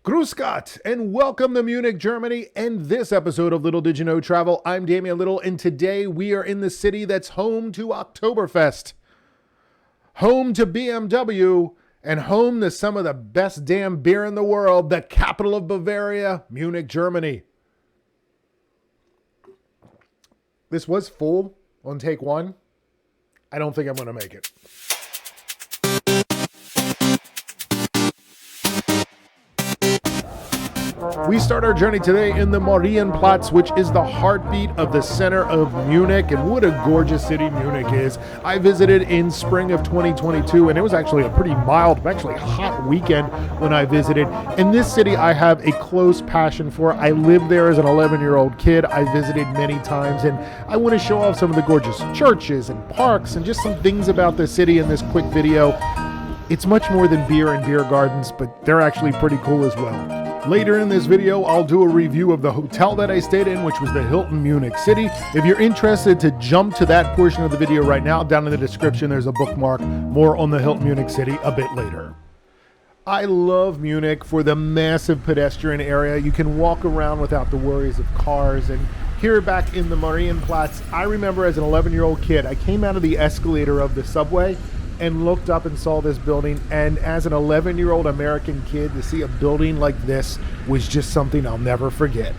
Grüß Gott, and welcome to Munich, Germany, and this episode of Little Did You Know Travel. I'm Damian Little, and today we are in the city that's home to Oktoberfest, home to BMW, and home to some of the best damn beer in the world, the capital of Bavaria, Munich, Germany. This was full on take one. I don't think I'm going to make it. We start our journey today in the Odeonsplatz, which is the heartbeat of the center of Munich, and what a gorgeous city Munich is. I visited in spring of 2022, and it was actually a pretty mild, actually hot weekend when I visited. In this city, I have a close passion for. I lived there as an 11-year-old kid. I visited many times, and I want to show off some of the gorgeous churches and parks and just some things about the city in this quick video. It's much more than beer and beer gardens, but they're actually pretty cool as well. Later in this video, I'll do a review of the hotel that I stayed in, which was the Hilton Munich City. If you're interested to jump to that portion of the video right now, down in the description, there's a bookmark. More on the Hilton Munich City a bit later. I love Munich for the massive pedestrian area. You can walk around without the worries of cars. And here back in the Marienplatz, I remember as an 11-year-old kid, I came out of the escalator of the subway and looked up and saw this building, and as an 11-year-old American kid, to see a building like this was just something I'll never forget.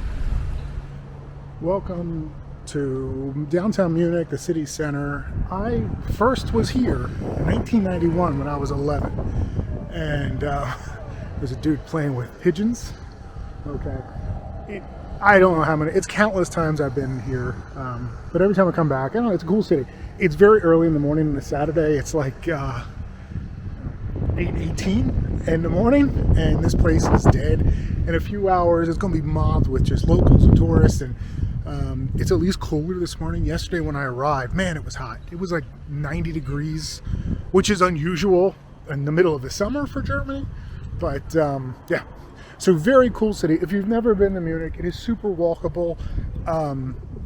Welcome to downtown Munich, the city center. I first was here in 1991 when I was 11, and there's a dude playing with pigeons. Okay, I don't know how many, it's countless times I've been here, but every time I come back, I don't know, it's a cool city. It's very early in the morning on a Saturday. It's like 8:18 in the morning, and this place is dead. In a few hours, it's going to be mobbed with just locals and tourists, and it's at least cooler this morning. Yesterday when I arrived, man, it was hot. It was like 90 degrees, which is unusual in the middle of the summer for Germany, but yeah. So very cool city. If you've never been to Munich, it is super walkable.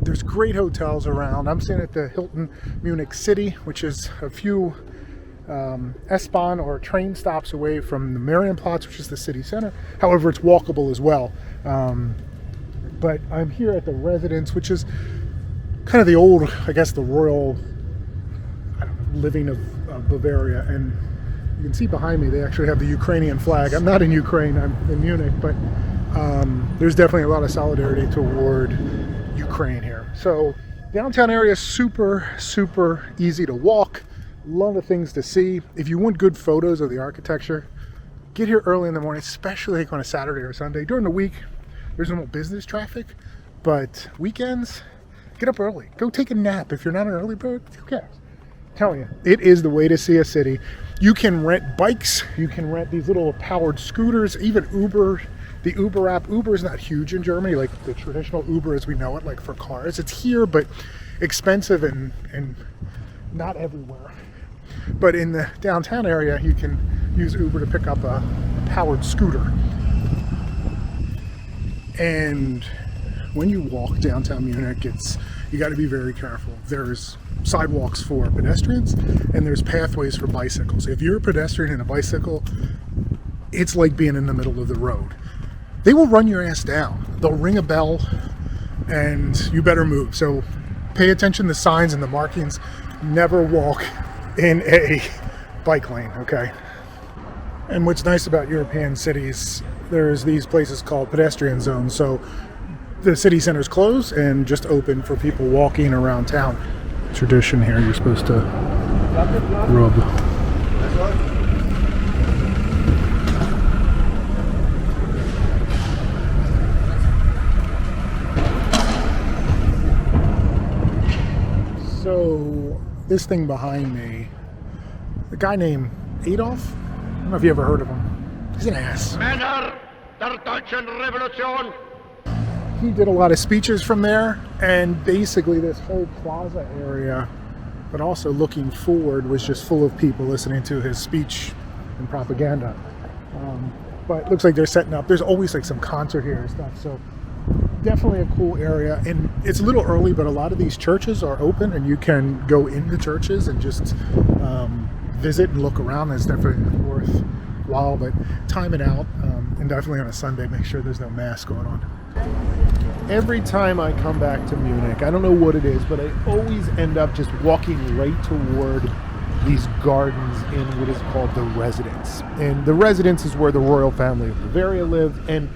There's great hotels around. I'm staying at the Hilton Munich City, which is a few S-Bahn or train stops away from the Marienplatz, which is the city center. However, it's walkable as well. But I'm here at the residence, which is kind of the old, I guess, the royal living of Bavaria. And you can see behind me, they actually have the Ukrainian flag. I'm not in Ukraine, I'm in Munich, but there's definitely a lot of solidarity toward Ukraine here. So downtown area is super easy to walk. A lot of things to see. If you want good photos of the architecture, get here early in the morning, especially like on a Saturday or Sunday. During the week, there's no business traffic, but weekends, get up early. Go take a nap. If you're not an early bird, who cares? I'm telling you, it is the way to see a city. You can rent bikes, you can rent these little powered scooters, even Uber. The Uber app, Uber is not huge in Germany, like the traditional Uber as we know it, like for cars. It's here, but expensive and not everywhere. But in the downtown area, you can use Uber to pick up a powered scooter. And when you walk downtown Munich, you got to be very careful. There's sidewalks for pedestrians, and there's pathways for bicycles. If you're a pedestrian and a bicycle, it's like being in the middle of the road. They will run your ass down. They'll ring a bell, and you better move. So pay attention to signs and the markings. Never walk in a bike lane, okay? And what's nice about European cities, there's these places called pedestrian zones. So the city center's closed and just open for people walking around town. Tradition here, you're supposed to rub. So this thing behind me, a guy named Adolf, I don't know if you ever heard of him. He's an ass. Männer der deutschen Revolution. He did a lot of speeches from there, and basically this whole plaza area, but also looking forward, was just full of people listening to his speech and propaganda. But it looks like they're setting up, there's always like some concert here and stuff, so definitely a cool area. And it's a little early, but a lot of these churches are open, and you can go in the churches and just visit and look around. It's definitely worthwhile, but time it out. And definitely on a Sunday, make sure there's no mass going on. Every time I come back to Munich, I don't know what it is, but I always end up just walking right toward these gardens in what is called the Residence. And the Residence is where the royal family of Bavaria lived. And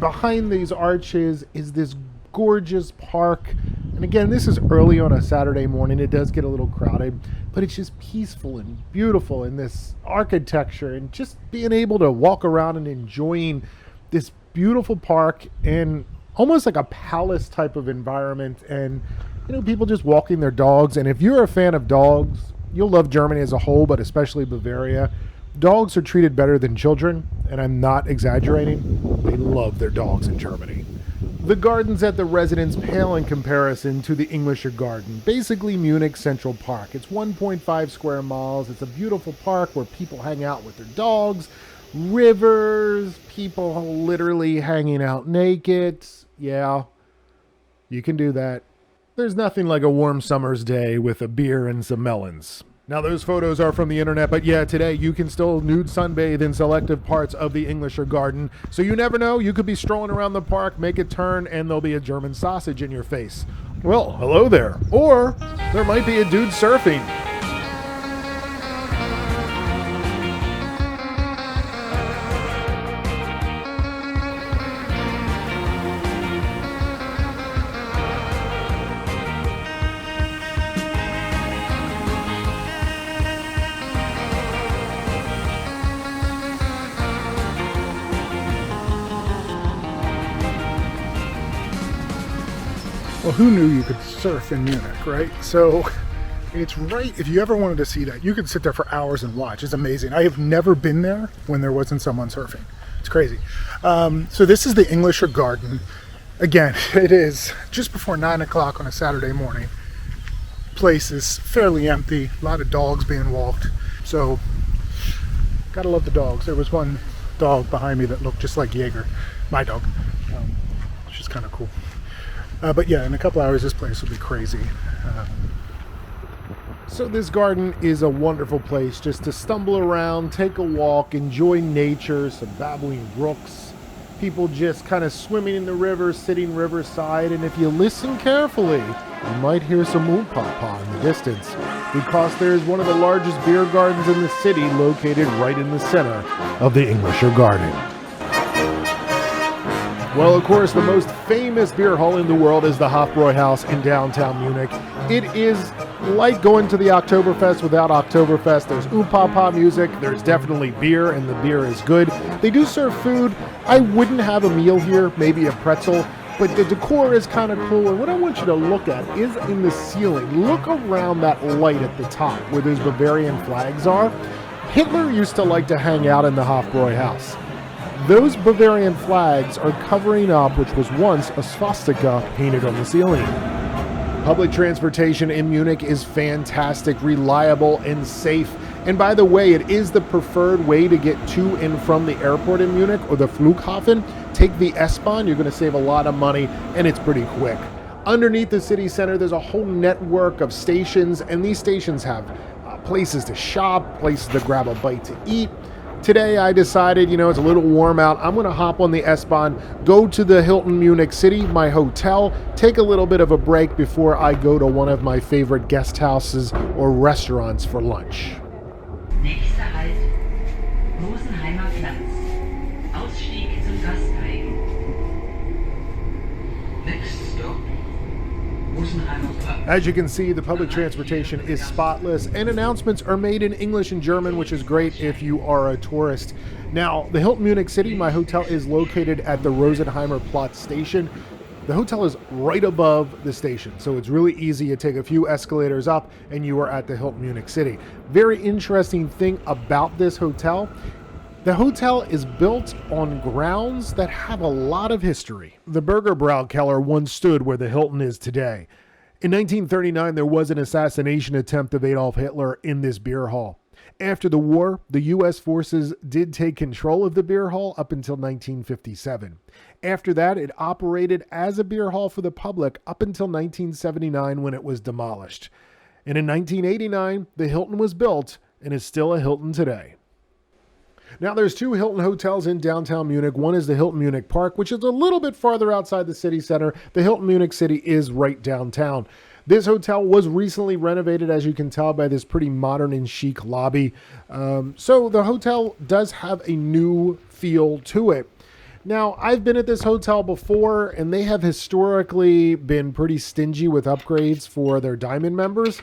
behind these arches is this gorgeous park. And again, this is early on a Saturday morning. It does get a little crowded, but it's just peaceful and beautiful in this architecture, and just being able to walk around and enjoying this beautiful park in almost like a palace type of environment. And, you know, people just walking their dogs. And if you're a fan of dogs, you'll love Germany as a whole, but especially Bavaria. Dogs are treated better than children, and I'm not exaggerating. They love their dogs in Germany. The gardens at the Residence pale in comparison to the Englischer Garden, basically Munich Central Park. It's 1.5 square miles. It's a beautiful park where people hang out with their dogs, rivers, people literally hanging out naked. Yeah, you can do that. There's nothing like a warm summer's day with a beer and some melons. Now, those photos are from the internet, but yeah, today you can still nude sunbathe in selective parts of the Englischer Garden. So you never know, you could be strolling around the park, make a turn, and there'll be a German sausage in your face. Well, hello there. Or there might be a dude surfing. Well, who knew you could surf in Munich, right? So it's right, if you ever wanted to see that, you could sit there for hours and watch. It's amazing. I have never been there when there wasn't someone surfing. It's crazy. So this is the Englischer Garden. Again, it is just before 9 o'clock on a Saturday morning. Place is fairly empty, a lot of dogs being walked. So, gotta love the dogs. There was one dog behind me that looked just like Jaeger, my dog, which is kind of cool. But yeah, in a couple hours, this place will be crazy. So this garden is a wonderful place just to stumble around, take a walk, enjoy nature, some babbling brooks, people just kind of swimming in the river, sitting riverside, and if you listen carefully, you might hear some oom-pa-pa in the distance, because there is one of the largest beer gardens in the city located right in the center of the Englischer Garden. Well, of course, the most famous beer hall in the world is the Hofbräuhaus in downtown Munich. It is like going to the Oktoberfest without Oktoberfest. There's oom-pa-pa music, there's definitely beer, and the beer is good. They do serve food. I wouldn't have a meal here, maybe a pretzel, but the decor is kind of cool. And what I want you to look at is in the ceiling. Look around that light at the top where those Bavarian flags are. Hitler used to like to hang out in the Hofbräuhaus. Those Bavarian flags are covering up which was once a swastika painted on the ceiling. Public transportation in Munich is fantastic, reliable, and safe. And by the way, it is the preferred way to get to and from the airport in Munich, or the Flughafen. Take the S-Bahn, you're going to save a lot of money, and it's pretty quick. Underneath the city center, there's a whole network of stations, and these stations have places to shop, places to grab a bite to eat. Today I decided, it's a little warm out. I'm going to hop on the S-Bahn, go to the Hilton Munich City, my hotel, take a little bit of a break before I go to one of my favorite guest houses or restaurants for lunch. Nächster Halt, Rosenheimer Platz. Ausstieg zum Gasteigen. Next stop, Rosenheimer Platz. As you can see, the public transportation is spotless, and announcements are made in English and German, which is great if you are a tourist. Now, the Hilton Munich City, my hotel, is located at the Rosenheimer Platz station. The hotel is right above the station, so it's really easy. You take a few escalators up and you are at the Hilton Munich City. Very interesting thing about this hotel, the hotel is built on grounds that have a lot of history. The Burgerbraukeller once stood where the Hilton is today. In 1939, there was an assassination attempt of Adolf Hitler in this beer hall. After the war, the U.S. forces did take control of the beer hall up until 1957. After that, it operated as a beer hall for the public up until 1979 when it was demolished. And in 1989, the Hilton was built and is still a Hilton today. Now, there's two Hilton hotels in downtown Munich. One is the Hilton Munich Park, which is a little bit farther outside the city center. The Hilton Munich City is right downtown. This hotel was recently renovated, as you can tell by this pretty modern and chic lobby. So the hotel does have a new feel to it. Now, I've been at this hotel before, and they have historically been pretty stingy with upgrades for their Diamond members.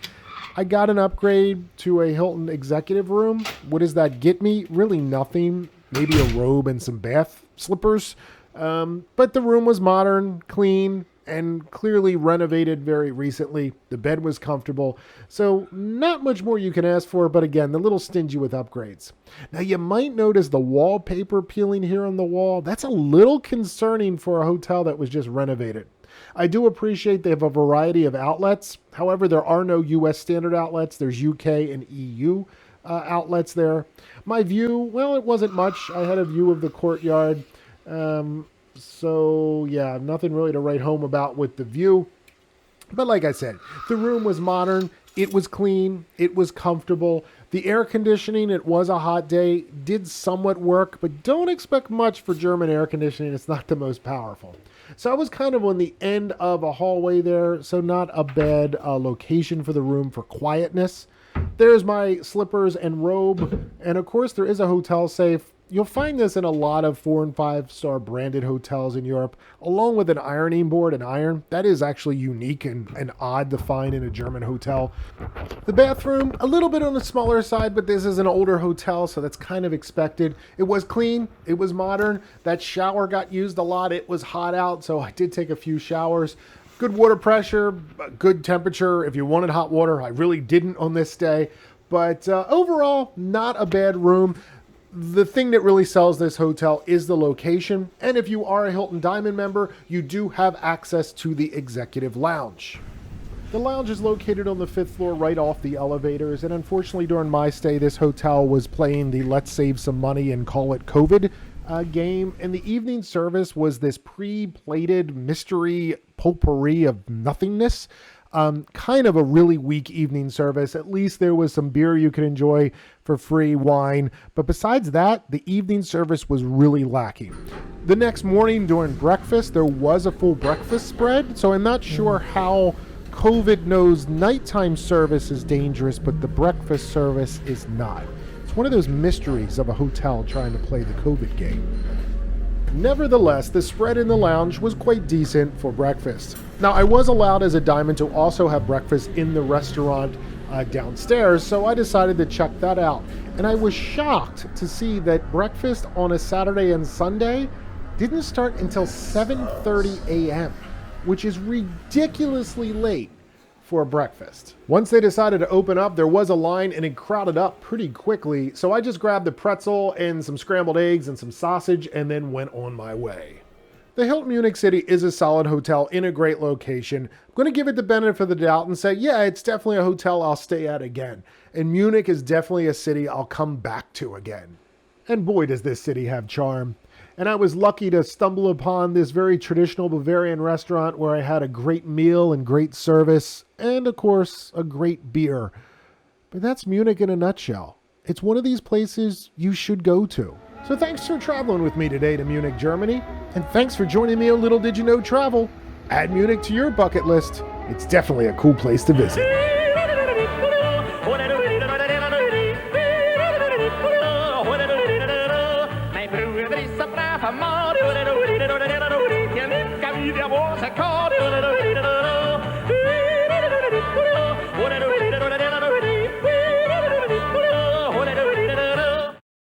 I got an upgrade to a Hilton executive room. What does that get me? Really nothing. Maybe a robe and some bath slippers. But the room was modern, clean, and clearly renovated very recently. The bed was comfortable. So not much more you can ask for, but again, a little stingy with upgrades. Now you might notice the wallpaper peeling here on the wall. That's a little concerning for a hotel that was just renovated. I do appreciate they have a variety of outlets. However, there are no US standard outlets. There's UK and EU outlets there. My view, well, it wasn't much. I had a view of the courtyard. So yeah, nothing really to write home about with the view. But like I said, the room was modern. It was clean. It was comfortable. The air conditioning, it was a hot day, did somewhat work, but don't expect much for German air conditioning. It's not the most powerful. So I was kind of on the end of a hallway there, so not a bad location for the room for quietness. There's my slippers and robe, and of course there is a hotel safe. You'll find this in a lot of 4- and 5-star branded hotels in Europe, along with an ironing board and iron. That is actually unique and odd to find in a German hotel. The bathroom, a little bit on the smaller side, but this is an older hotel, so that's kind of expected. It was clean. It was modern. That shower got used a lot. It was hot out, so I did take a few showers. Good water pressure, good temperature. If you wanted hot water, I really didn't on this day. But overall, not a bad room. The thing that really sells this hotel is the location. And if you are a Hilton Diamond member, you do have access to the executive lounge. The lounge is located on the 5th floor right off the elevators. And unfortunately, during my stay, this hotel was playing the let's save some money and call it COVID game. And the evening service was this pre-plated mystery potpourri of nothingness. Kind of a really weak evening service. At least there was some beer you could enjoy for free, wine. But besides that, the evening service was really lacking. The next morning during breakfast, there was a full breakfast spread. So I'm not sure how COVID knows nighttime service is dangerous, but the breakfast service is not. It's one of those mysteries of a hotel trying to play the COVID game. Nevertheless, the spread in the lounge was quite decent for breakfast. Now, I was allowed as a Diamond to also have breakfast in the restaurant downstairs, so I decided to check that out. And I was shocked to see that breakfast on a Saturday and Sunday didn't start until 7:30 a.m., which is ridiculously late for breakfast. Once they decided to open up, there was a line and it crowded up pretty quickly. So I just grabbed the pretzel and some scrambled eggs and some sausage and then went on my way. The Hilton Munich City is a solid hotel in a great location. I'm going to give it the benefit of the doubt and say, yeah, it's definitely a hotel I'll stay at again. And Munich is definitely a city I'll come back to again. And boy, does this city have charm. And I was lucky to stumble upon this very traditional Bavarian restaurant where I had a great meal and great service, and of course, a great beer. But that's Munich in a nutshell. It's one of these places you should go to. So thanks for traveling with me today to Munich, Germany. And thanks for joining me on Little Did You Know Travel. Add Munich to your bucket list. It's definitely a cool place to visit. Der was